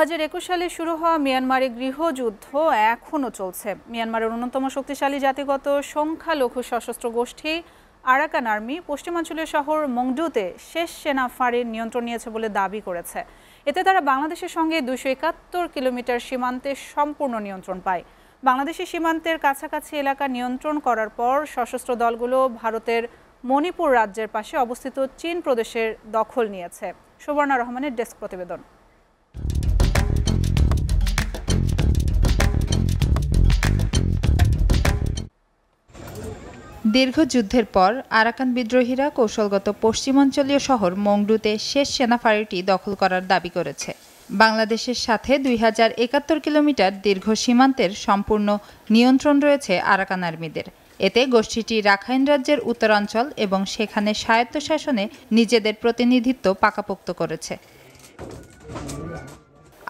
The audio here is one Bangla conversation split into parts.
2021 সালে শুরু হওয়া মিয়ানমারে গৃহযুদ্ধ এখনও চলছে। মিয়ানমারের অন্যতম শক্তিশালী জাতিগত সংখ্যালঘু সশস্ত্র গোষ্ঠী আরাকান আর্মি পশ্চিমাঞ্চলীয় শহর মংডুতে শেষ সেনা ফাঁড়ির নিয়ন্ত্রণ নিয়েছে বলে দাবি করেছে। এতে তারা বাংলাদেশের সঙ্গে 271 কিলোমিটার সীমান্তে সম্পূর্ণ নিয়ন্ত্রণ পায়। বাংলাদেশের সীমান্তের কাছাকাছি এলাকা নিয়ন্ত্রণ করার পর সশস্ত্র দলগুলো ভারতের মণিপুর রাজ্যের পাশে অবস্থিত চীন প্রদেশের দখল নিয়েছে। সুবর্ণা রহমানের ডেস্ক প্রতিবেদন। দীর্ঘ যুদ্ধের পর আরাকান বিদ্রোহীরা কৌশলগত পশ্চিমাঞ্চলীয় শহর মংডুতে শেষ সেনা ফাঁড়িটি দখল করার দাবি করেছে। বাংলাদেশের সাথে 2071 কিলোমিটার দীর্ঘ সীমান্তের সম্পূর্ণ নিয়ন্ত্রণ রয়েছে আরাকান আর্মিদের। এতে গোষ্ঠীটি রাখাইন রাজ্যের উত্তরাঞ্চল এবং সেখানে স্বায়ত্তশাসনে নিজেদের প্রতিনিধিত্ব পাকাপোক্ত করেছে।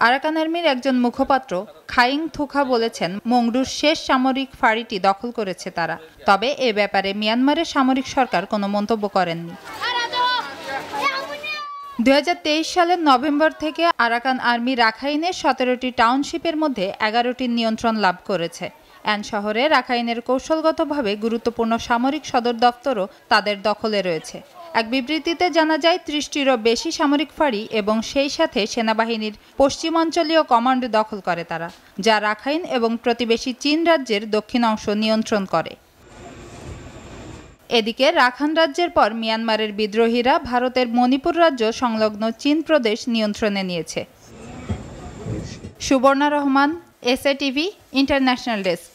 আরাকান আর্মির একজন মুখপাত্র খাইং থুখা বলেছেন, মংডুর শেষ সামরিক ফাঁড়িটি দখল করেছে তারা। তবে এ ব্যাপারে মিয়ানমারের সামরিক সরকার কোনো মন্তব্য করেননি। 2023 সালের নভেম্বর থেকে আরাকান আর্মি রাখাইনের 17টি টাউনশিপের মধ্যে 11টির নিয়ন্ত্রণ লাভ করেছে। অ্যান শহরে রাখাইনের কৌশলগতভাবে গুরুত্বপূর্ণ সামরিক সদর দফতরও তাদের দখলে রয়েছে। এক বিবৃতিতে জানা যায় 30টিরও বেশি সামরিক ফাঁড়ি এবং সেই সাথে সেনাবাহিনীর পশ্চিমাঞ্চলীয় কমান্ড দখল করে তারা, যা রাখাইন এবং প্রতিবেশী চীন রাজ্যের দক্ষিণ অংশ নিয়ন্ত্রণ করে। এদিকে রাখাইন রাজ্যের পর মিয়ানমারের বিদ্রোহীরা ভারতের মণিপুর রাজ্য সংলগ্ন চীন প্রদেশ নিয়ন্ত্রণে নিয়েছে। Suborna Rahman, SA TV, international desk.